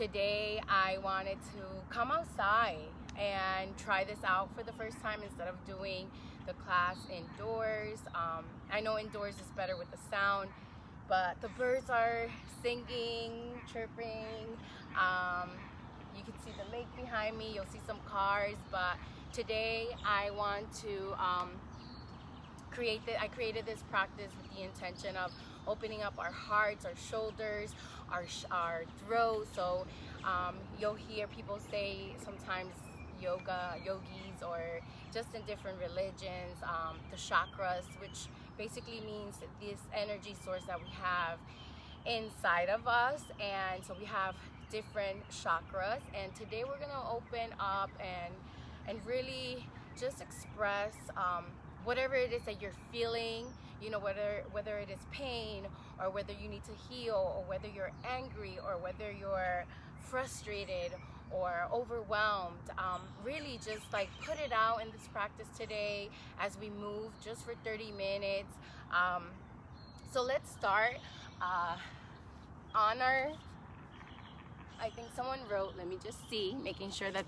Today I wanted to come outside and try this out for the first time instead of doing the class indoors. I know indoors is better with the sound, but the birds are singing, chirping. You can see the lake behind me, you'll see some cars, but today I want to I created this practice with the intention of opening up our hearts, our shoulders, our throat. So you'll hear people say sometimes yogis, or just in different religions, the chakras, which basically means this energy source that we have inside of us. And so we have different chakras, and today we're gonna open up and really just express whatever it is that you're feeling, you know, whether it is pain, or whether you need to heal, or whether you're angry, or whether you're frustrated or overwhelmed. Really just like put it out in this practice today as we move just for 30 minutes. So let's start on our, I think someone wrote, let me just see, making sure that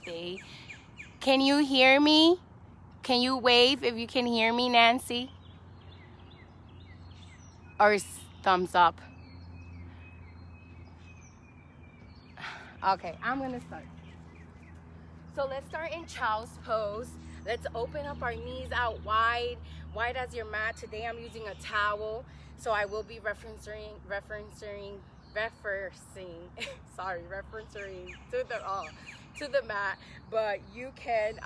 can you hear me? Can you wave if you can hear me, Nancy? Or thumbs up? Okay, I'm gonna start. So let's start in child's pose. Let's open up our knees out wide as your mat. Today I'm using a towel, so I will be referencing to the mat, but you can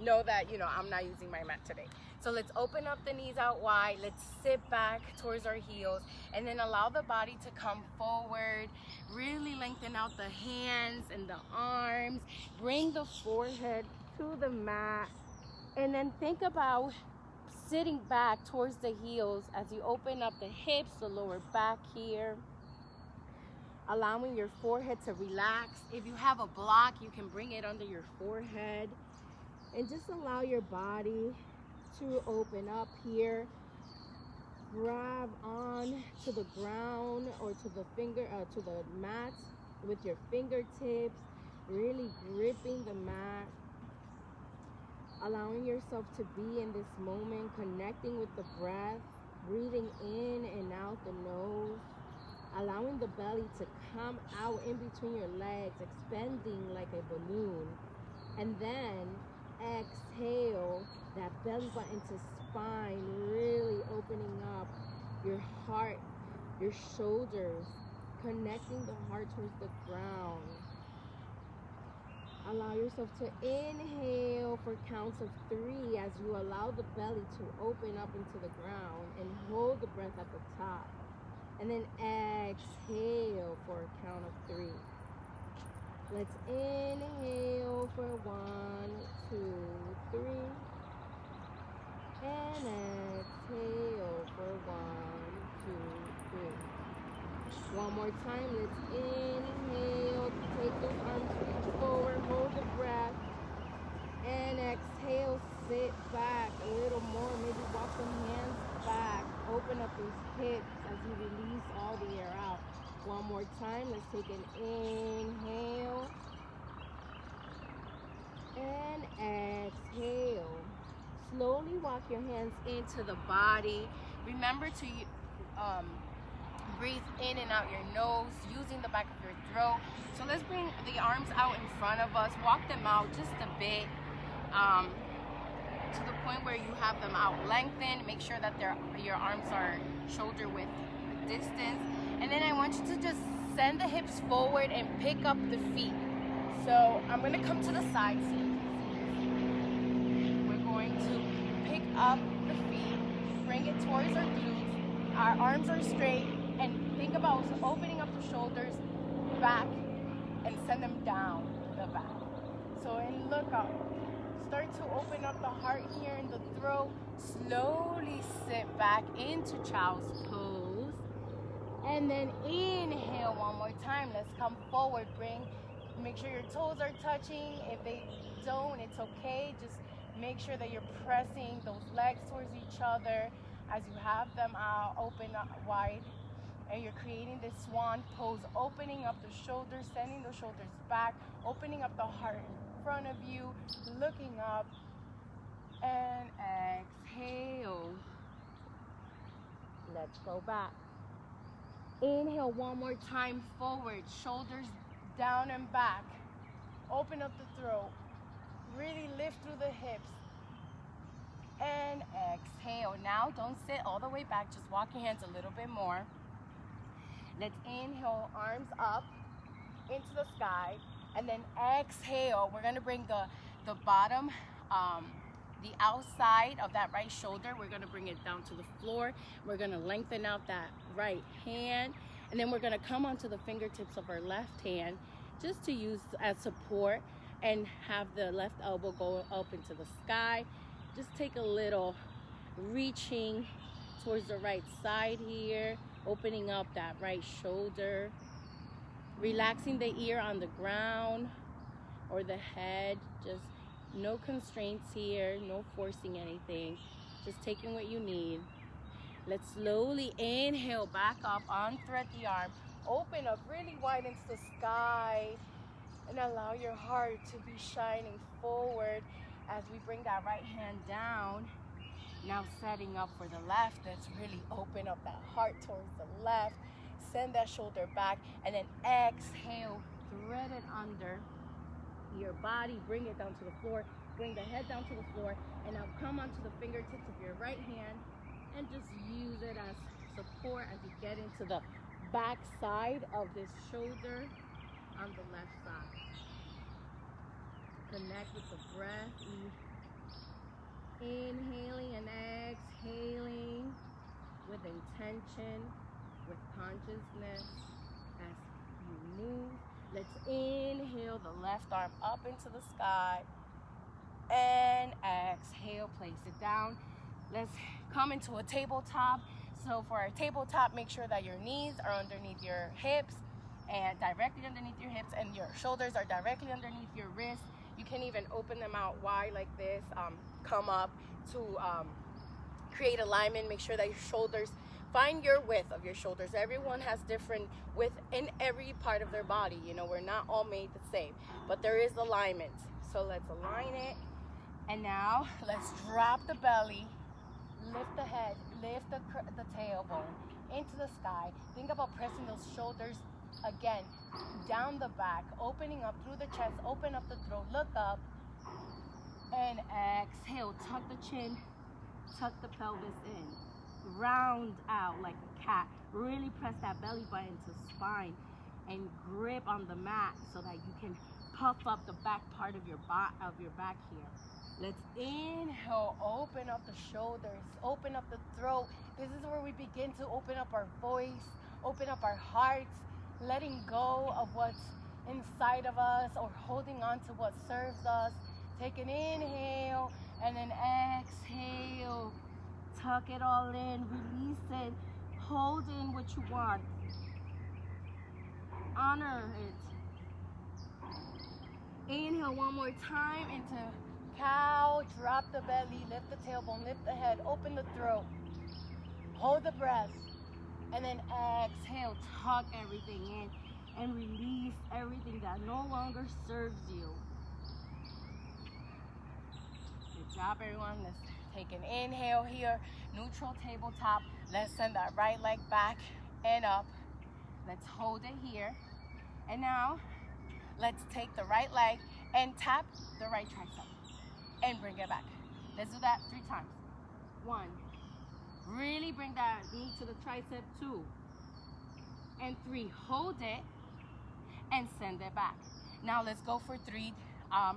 know that, you know, I'm not using my mat today. So let's open up the knees out wide. Let's sit back towards our heels, and then allow the body to come forward. Really lengthen out the hands and the arms. Bring the forehead to the mat, and then think about sitting back towards the heels as you open up the hips, the lower back here. Allowing your forehead to relax. If you have a block, you can bring it under your forehead, and just allow your body to open up here. Grab on to the ground or to the mat with your fingertips, really gripping the mat. Allowing yourself to be in this moment, connecting with the breath, breathing in and out the nose. Allowing the belly to come out in between your legs, expanding like a balloon. And then exhale that belly button to spine, really opening up your heart, your shoulders, connecting the heart towards the ground. Allow yourself to inhale for counts of 3 as you allow the belly to open up into the ground, and hold the breath at the top. And then exhale for a count of 3. Let's inhale for 1, 2, 3. And exhale for 1, 2, 3. One more time. Let's inhale. Take those arms, reach forward, hold the breath. And exhale, sit back a little more. Maybe walk the hands back. Open up those hips as you release all the air out. One more time. Let's take an inhale. And exhale. Slowly walk your hands into the body. Remember to breathe in and out your nose, using the back of your throat. So let's bring the arms out in front of us. Walk them out just a bit. To the point where you have them out lengthened. Make sure that your arms are shoulder width distance. And then I want you to just send the hips forward and pick up the feet. So I'm going to come to the side. We're going to pick up the feet, bring it towards our glutes. Our arms are straight, and think about opening up the shoulders back and send them down the back. So, and look up. Start to open up the heart here in the throat. Slowly sit back into child's pose. And then inhale one more time. Let's come forward. Make sure your toes are touching. If they don't, it's okay. Just make sure that you're pressing those legs towards each other as you have them out, open up wide. and you're creating this swan pose, opening up the shoulders, sending the shoulders back, opening up the heart in front of you, looking up, and exhale. Let's go back. Inhale one more time, forward, shoulders down and back. Open up the throat. Really lift through the hips. And exhale. Now don't sit all the way back, just walk your hands a little bit more. Let's inhale, arms up into the sky, and then exhale. We're gonna bring the bottom, the outside of that right shoulder, we're gonna bring it down to the floor. We're gonna lengthen out that right hand, and then we're gonna come onto the fingertips of our left hand just to use as support, and have the left elbow go up into the sky. Just take a little reaching towards the right side here, opening up that right shoulder, relaxing the ear on the ground or the head. Just no constraints here, no forcing anything, just taking what you need. Let's slowly inhale back up, unthread the arm, open up really wide into the sky, and allow your heart to be shining forward as we bring that right hand down. Now setting up for the left, let's really open up that heart towards the left, send that shoulder back, and then exhale, thread it under your body, bring it down to the floor, bring the head down to the floor, and now come onto the fingertips of your right hand and just use it as support as you get into the back side of this shoulder on the left side. Connect with the breath, inhaling and exhaling with intention, with consciousness as you move. Let's inhale the left arm up into the sky, and exhale, place it down. Let's come into a tabletop. So for our tabletop, make sure that your knees are underneath your hips, and directly underneath your hips, and your shoulders are directly underneath your wrists. You can even open them out wide like this, come up to create alignment. Make sure that your shoulders, find your width of your shoulders. Everyone has different width in every part of their body. You know, we're not all made the same, but there is alignment. So let's align it. And now let's drop the belly, lift the head, lift the tailbone into the sky. Think about pressing those shoulders again down the back, opening up through the chest, open up the throat, look up, and exhale. Tuck the chin, tuck the pelvis in, round out like a cat. Really press that belly button to spine and grip on the mat so that you can puff up the back part of your back here. Let's inhale, open up the shoulders, open up the throat. This is where we begin to open up our voice, open up our hearts, letting go of what's inside of us or holding on to what serves us. Take an inhale and then exhale. Tuck it all in, release it, hold in what you want. Honor it. Inhale one more time into cow, drop the belly, lift the tailbone, lift the head, open the throat, hold the breath, and then exhale, tuck everything in and release everything that no longer serves you. Good job, everyone. Let's take an inhale here, neutral tabletop. Let's send that right leg back and up. Let's hold it here. And now let's take the right leg and tap the right tricep and bring it back. Let's do that 3 times. 1. Really bring that knee to the tricep. 2 and 3. Hold it and send it back. Now let's go for 3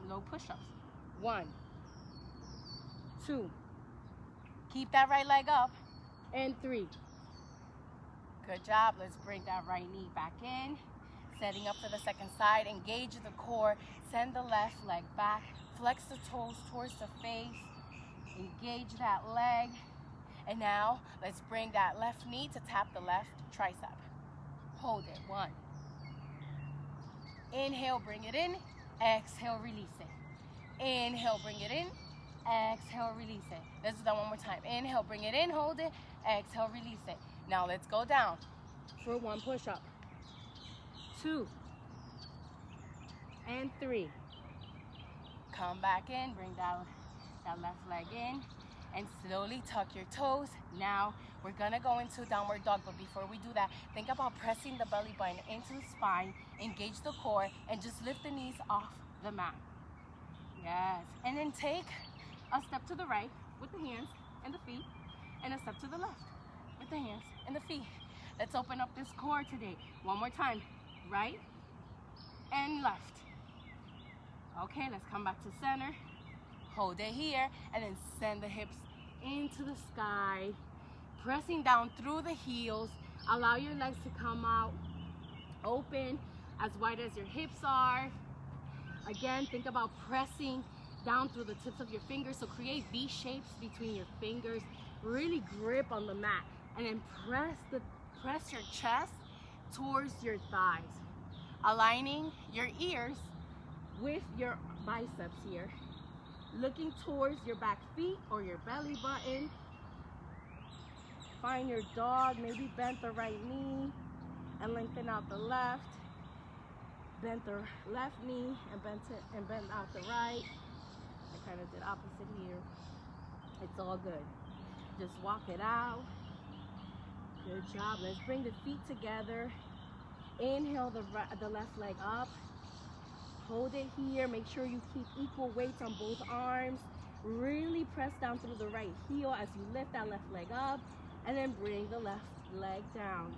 low push-ups. 1, 2. Keep that right leg up. And 3. Good job. Let's bring that right knee back in. Setting up for the second side. Engage the core. Send the left leg back. Flex the toes towards the face. Engage that leg. And now let's bring that left knee to tap the left tricep. Hold it. 1. Inhale, bring it in. Exhale, release it. Inhale, bring it in. Exhale, release it. Let's do that one more time. Inhale, bring it in, hold it. Exhale, release it. Now let's go down. for 1 push-up, 2, and 3. Come back in, bring that left leg in, and slowly tuck your toes. Now we're gonna go into downward dog, but before we do that, think about pressing the belly button into the spine, engage the core, and just lift the knees off the mat. Yes, and then take a step to the right with the hands and the feet, and a step to the left with the hands and the feet. Let's open up this core today. One more time, right and left. Okay, let's come back to center. Hold it here, and then send the hips into the sky, pressing down through the heels. Allow your legs to come out open, as wide as your hips are. Again, think about pressing down through the tips of your fingers, so create V shapes between your fingers. Really grip on the mat, and then press your chest towards your thighs, aligning your ears with your biceps here, looking towards your back feet or your belly button. Find your dog, maybe bend the right knee and lengthen out the left. Bend the left knee and bend out the right. I kind of did opposite here. It's all good. Just walk it out. Good job. Let's bring the feet together. Inhale the left leg up. Hold it here. Make sure you keep equal weights on both arms. Really press down through the right heel as you lift that left leg up, and then bring the left leg down.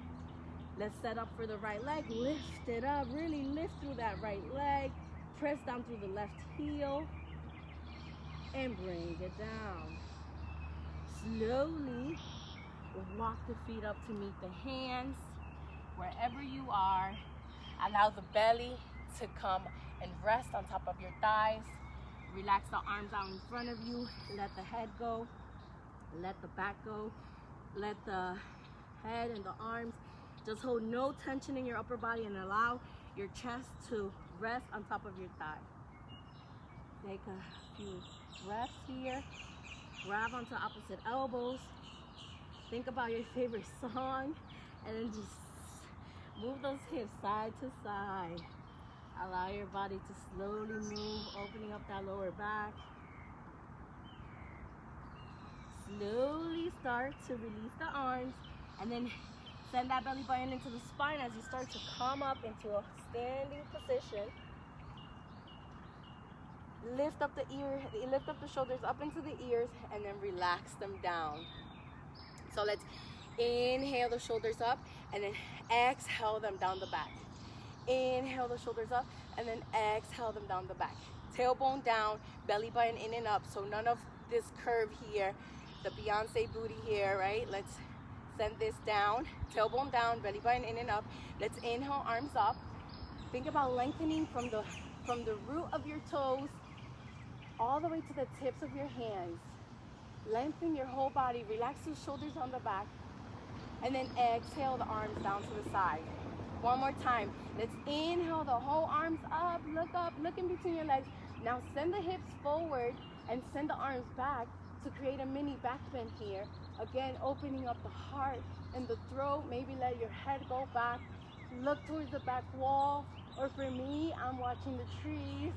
Let's set up for the right leg. Lift it up. Really lift through that right leg. Press down through the left heel and bring it down. Slowly walk the feet up to meet the hands. Wherever you are, allow the belly to come and rest on top of your thighs. Relax the arms out in front of you. Let the head go. Let the back go. Let the head and the arms just hold no tension in your upper body, and allow your chest to rest on top of your thigh. Take a few breaths here. Grab onto opposite elbows. Think about your favorite song, and then just move those hips side to side. Allow your body to slowly move, opening up that lower back. Slowly start to release the arms, and then send that belly button into the spine as you start to come up into a standing position. Lift up the shoulders up into the ears, and then relax them down. So let's inhale the shoulders up, and then exhale them down the back. Inhale the shoulders up, and then exhale them down the back. Tailbone down, belly button in and up, so none of this curve here, the Beyonce booty here, right? Let's send this down, tailbone down, belly button in and up. Let's inhale, arms up. Think about lengthening from the root of your toes all the way to the tips of your hands. Lengthen your whole body, relax the shoulders on the back, and then exhale the arms down to the side. One more time. Let's inhale the whole arms up, look in between your legs. Now send the hips forward and send the arms back to create a mini back bend here. Again, opening up the heart and the throat. Maybe let your head go back. Look towards the back wall. Or for me, I'm watching the trees.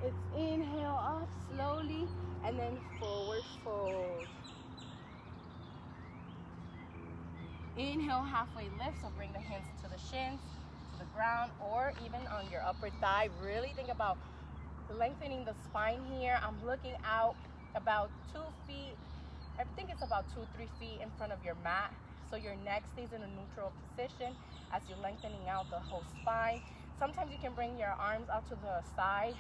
It's inhale up slowly, and then forward fold. Inhale, halfway lift, so bring the hands to the shins, to the ground, or even on your upper thigh. Really think about lengthening the spine here. I'm looking out about 2 feet, I think it's about 2-3 feet in front of your mat, so your neck stays in a neutral position as you're lengthening out the whole spine. Sometimes you can bring your arms out to the side,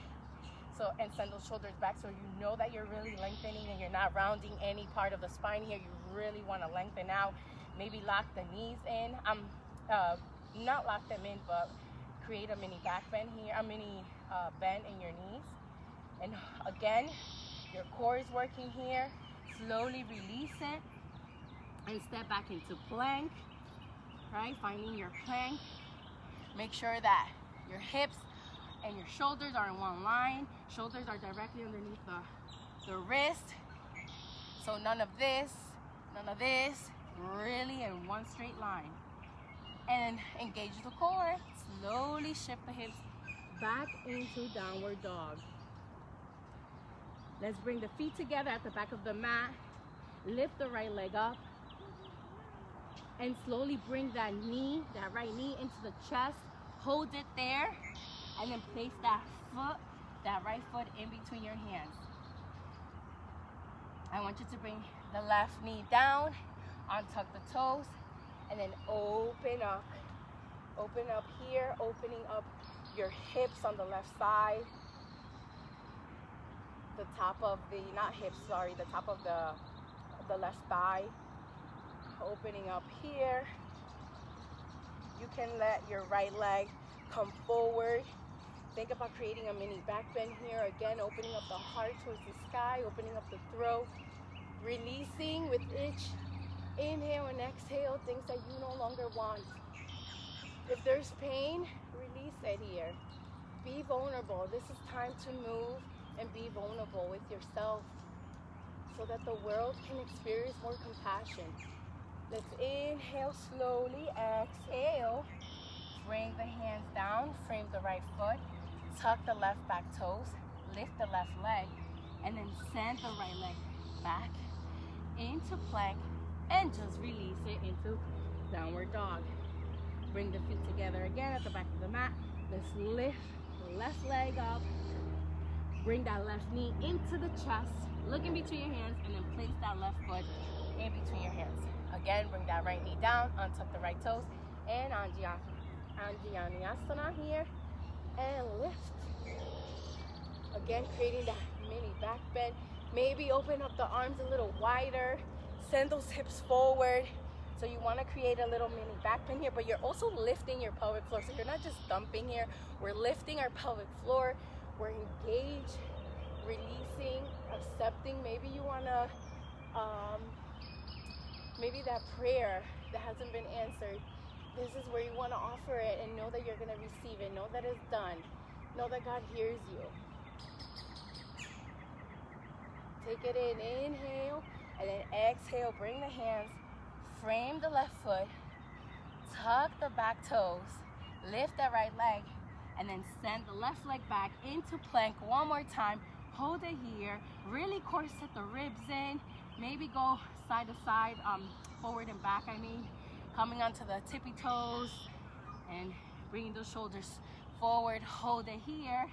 and send those shoulders back, so you know that you're really lengthening and you're not rounding any part of the spine here. You really want to lengthen out. Maybe lock the knees in. Not lock them in, but create a mini back bend here, a mini bend in your knees. And again, your core is working here. Slowly release it and step back into plank. Right, finding your plank. Make sure that your hips and your shoulders are in one line. Shoulders are directly underneath the wrist. So none of this, really in one straight line. and engage the core. Slowly shift the hips back into downward dog. Let's bring the feet together at the back of the mat. Lift the right leg up. And slowly bring that right knee into the chest. Hold it there. And then place that right foot in between your hands. I want you to bring the left knee down, untuck the toes, and then open up. Open up here, opening up your hips on the left side. The top of the, not hips, sorry, the top of the left thigh. Opening up here. You can let your right leg come forward. Think about creating a mini back bend here. Again, opening up the heart towards the sky, opening up the throat. Releasing with each inhale and exhale things that you no longer want. If there's pain, release it here. Be vulnerable. This is time to move and be vulnerable with yourself so that the world can experience more compassion. Let's inhale slowly, exhale. Bring the hands down, frame the right foot, tuck the left back toes, lift the left leg, and then send the right leg back into plank and just release it into downward dog. Bring the feet together again at the back of the mat. Let's lift the left leg up. Bring that left knee into the chest. Look in between your hands and then place that left foot in between your hands. Again, bring that right knee down, untuck the right toes, and Anjaneyasana here, and lift. Again, creating that mini back bend. Maybe open up the arms a little wider, send those hips forward. So you want to create a little mini back bend here, but you're also lifting your pelvic floor. So you're not just thumping here, we're lifting our pelvic floor, we're engaged, releasing, accepting. Maybe you want to, maybe that prayer that hasn't been answered, this is where you want to offer it and know that you're going to receive it. Know that it's done. Know that God hears you. Take it in, inhale, and then exhale. Bring the hands, frame the left foot, tuck the back toes, lift that right leg, and then send the left leg back into plank one more time. Hold it here. Really corset the ribs in. Maybe go side to side, forward and back, coming onto the tippy toes and bringing those shoulders forward. Hold it here,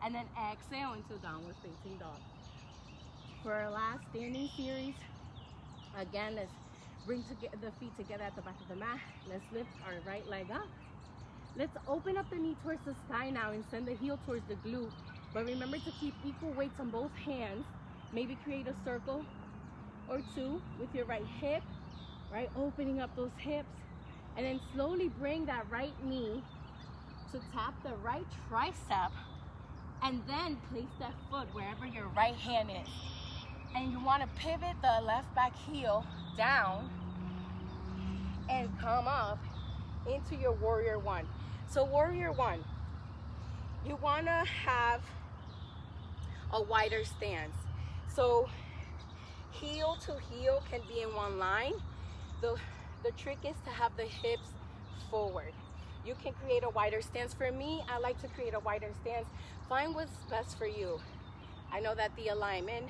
and then exhale into downward facing dog. For our last standing series, again, let's bring the feet together at the back of the mat. Let's lift our right leg up. Let's open up the knee towards the sky now and send the heel towards the glute. But remember to keep equal weights on both hands. Maybe create a circle or two with your right hip, right? Opening up those hips. And then slowly bring that right knee to tap the right tricep. And then place that foot wherever your right hand is. And you want to pivot the left back heel down and come up into your warrior one. So warrior one, you want to have a wider stance. So heel to heel can be in one line. The trick is to have the hips forward. You can create a wider stance. For me, I like to create a wider stance. Find what's best for you. I know that the alignment,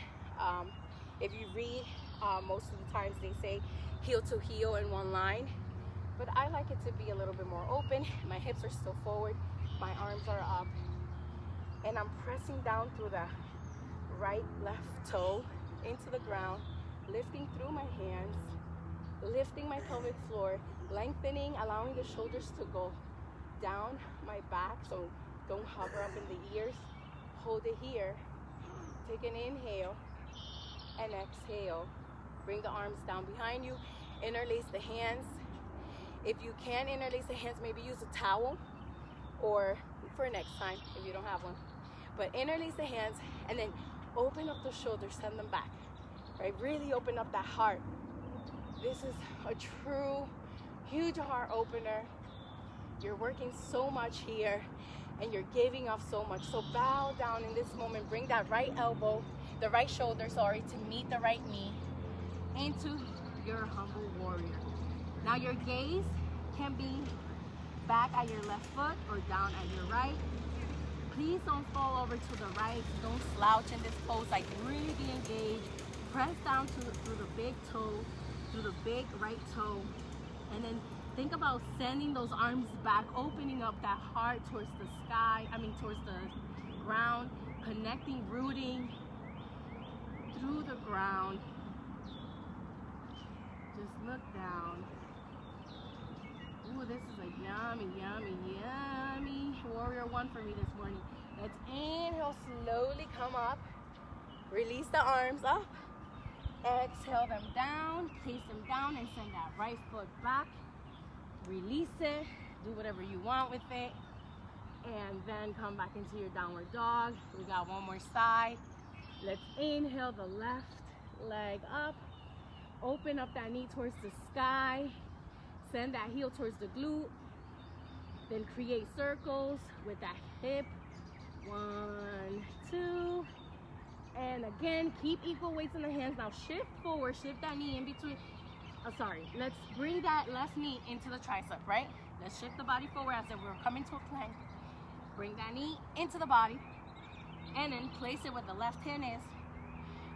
if you read, most of the times they say heel to heel in one line, but I like it to be a little bit more open. My hips are still forward, my arms are up, and I'm pressing down through the right left toe into the ground, lifting through my hands, lifting my pelvic floor, lengthening, allowing the shoulders to go down my back, so don't hover up in the ears. Hold it here. Take an inhale and exhale. Bring the arms down behind you. Interlace the hands. If you can interlace the hands, maybe use a towel, or for next time if you don't have one. But interlace the hands and then open up the shoulders, send them back. Right? Really open up that heart. This is a true, huge heart opener. You're working so much here and you're giving off so much. So bow down in this moment. Bring that right elbow, the right shoulder, to meet the right knee into your humble warrior. Now your gaze can be back at your left foot or down at your right. Please don't fall over to the right. Don't slouch in this pose. Like really be engaged. Press down through the big toe, through the big right toe. And then think about sending those arms back, opening up that heart towards the sky, towards the ground, connecting, rooting through the ground. Just look down. Ooh, this is a yummy, yummy, yummy warrior one for me this morning. Let's inhale, slowly come up. Release the arms up. Exhale them down, place them down, and send that right foot back. Release it, do whatever you want with it, and then come back into your downward dog. We got one more side. Let's inhale the left leg up. Open up that knee towards the sky. Send that heel towards the glute. Then create circles with that hip. 1, 2. And again, keep equal weights in the hands. Now shift forward, shift that knee in between. Let's bring that left knee into the tricep, right? Let's shift the body forward as if we're coming to a plank. Bring that knee into the body. And then place it where the left hand is.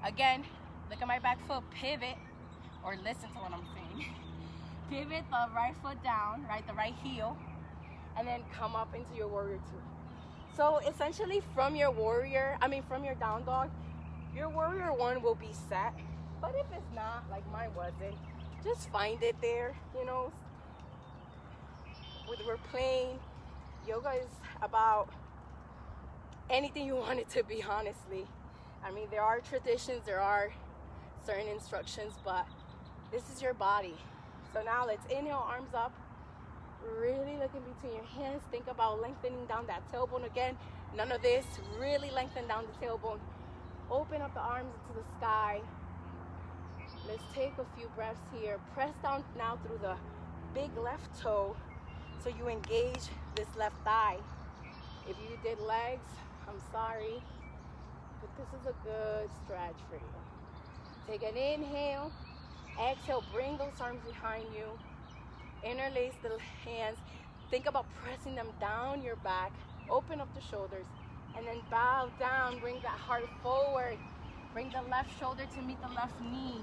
Again, look at my back foot, pivot, or listen to what I'm saying. Pivot the right foot down, right, the right heel, and then come up into your warrior two. So essentially from your down dog, your warrior one will be set. But if it's not, like mine wasn't, just find it there, you know. We're playing, yoga is about anything you want it to be, honestly. There are traditions, there are certain instructions, but this is your body. So now let's inhale, arms up. Really look in between your hands. Think about lengthening down that tailbone again. None of this. Really lengthen down the tailbone. Open up the arms into the sky. Let's take a few breaths here. Press down now through the big left toe so you engage this left thigh. If you did legs, I'm sorry, but this is a good stretch for you. Take an inhale. Exhale, bring those arms behind you. Interlace the hands. Think about pressing them down your back. Open up the shoulders. And then bow down. Bring that heart forward. Bring the left shoulder to meet the left knee.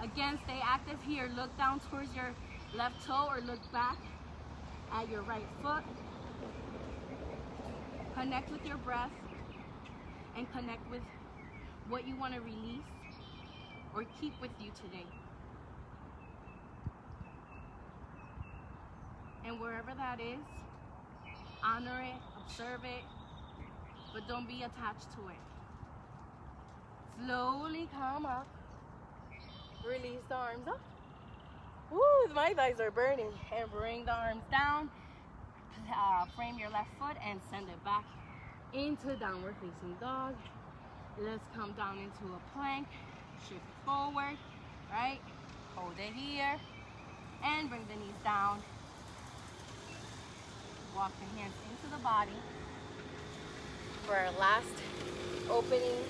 Again, stay active here. Look down towards your left toe or look back at your right foot. Connect with your breath and connect with what you want to release or keep with you today. And wherever that is, honor it, observe it, but don't be attached to it. Slowly come up. Release the arms up. Woo, my thighs are burning. And bring the arms down. Frame your left foot and send it back into downward facing dog. Let's come down into a plank. Shift forward, right? Hold it here. And bring the knees down. Walk the hands into the body for our last opening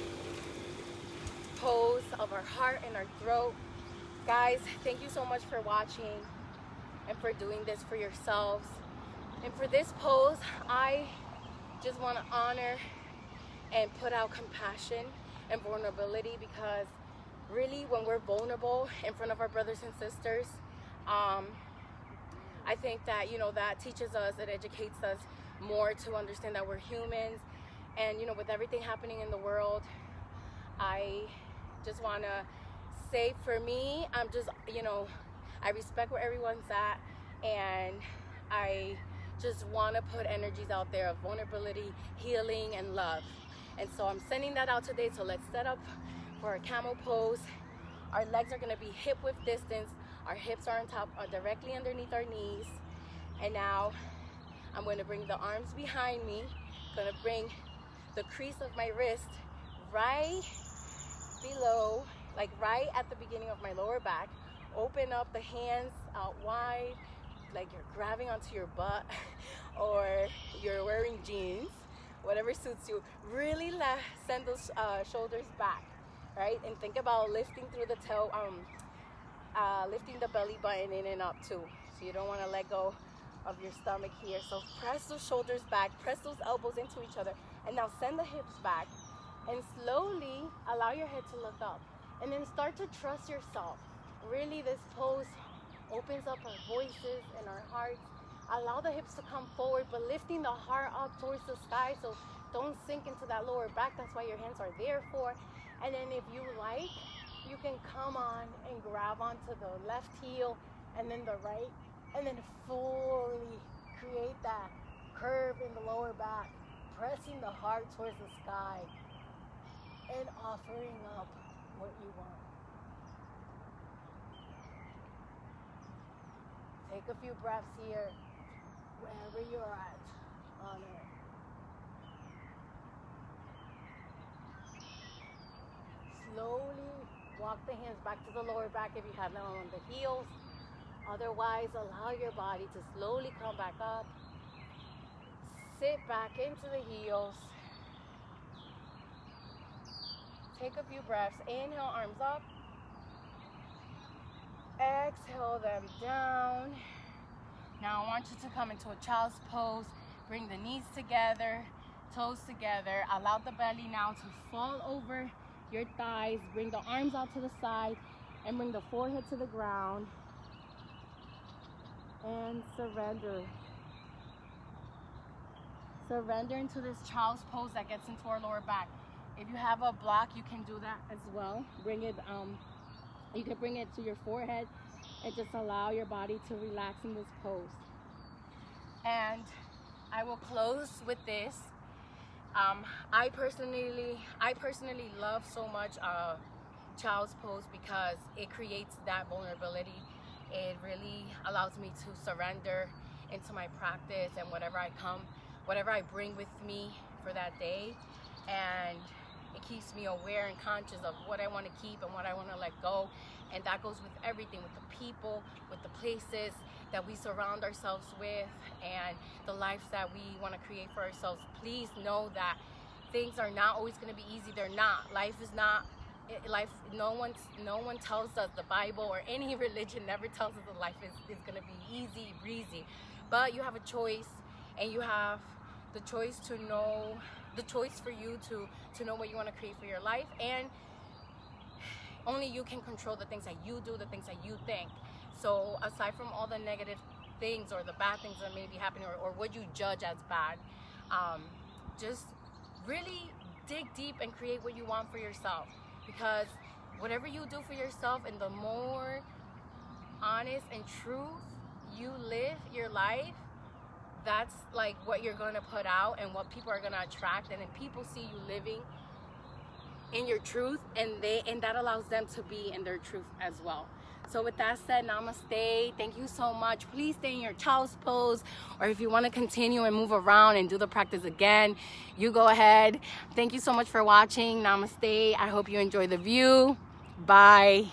pose of our heart and our throat. Guys, thank you so much for watching and for doing this for yourselves. And for this pose, I just want to honor and put out compassion and vulnerability, because really when we're vulnerable in front of our brothers and sisters, I think that, that teaches us, it educates us more to understand that we're humans. And, with everything happening in the world, I just want to say, for me, I'm just, I respect where everyone's at, and I just want to put energies out there of vulnerability, healing, and love. And so I'm sending that out today. So let's set up for a camel pose. Our legs are going to be hip width distance. Our hips are on top, are directly underneath our knees. And now I'm going to bring the arms behind me. Going to bring the crease of my wrist right below, like right at the beginning of my lower back. Open up the hands out wide, like you're grabbing onto your butt or you're wearing jeans, whatever suits you. Really send those shoulders back, right? And think about lifting through the toe, lifting the belly button in and up too. So you don't want to let go of your stomach here. So press those shoulders back, press those elbows into each other, and now send the hips back and slowly allow your head to look up, and then start to trust yourself. Really, this pose opens up our voices and our hearts. Allow the hips to come forward, but lifting the heart up towards the sky, so don't sink into that lower back. That's why your hands are there for. And then if you like, you can come on and grab onto the left heel and then the right, and then fully create that curve in the lower back, pressing the heart towards the sky and offering up what you want. Take a few breaths here, wherever you're at on earth. Slowly walk the hands back to the lower back if you have them on the heels. Otherwise, allow your body to slowly come back up. Sit back into the heels. Take a few breaths. Inhale, arms up. Exhale them down. Now I want you to come into a child's pose. Bring the knees together, toes together. Allow the belly now to fall over your thighs. Bring the arms out to the side and bring the forehead to the ground. And surrender. Surrender into this child's pose that gets into our lower back. If you have a block, you can do that as well. Bring it, you can bring it to your forehead and just allow your body to relax in this pose. And I will close with this. I personally love so much child's pose because it creates that vulnerability. It really allows me to surrender into my practice and whatever I bring with me for that day. And it keeps me aware and conscious of what I want to keep and what I want to let go. And that goes with everything, with the people, with the places that we surround ourselves with, and the lives that we want to create for ourselves. Please know that things are not always going to be easy. They're not. Life is not. No one tells us, the Bible or any religion never tells us that life is going to be easy, breezy. But you have a choice, and you have the choice to know, the choice for you to know what you want to create for your life. And only you can control the things that you do, the things that you think. So aside from all the negative things or the bad things that may be happening, or what you judge as bad, just really dig deep and create what you want for yourself. Because whatever you do for yourself, and the more honest and truth you live your life, that's like what you're gonna put out and what people are gonna attract. And then people see you living in your truth, and that allows them to be in their truth as well. So with that said, namaste. Thank you so much. Please stay in your child's pose, or if you want to continue and move around and do the practice again, you go ahead. Thank you so much for watching. Namaste. I hope you enjoy the view. Bye.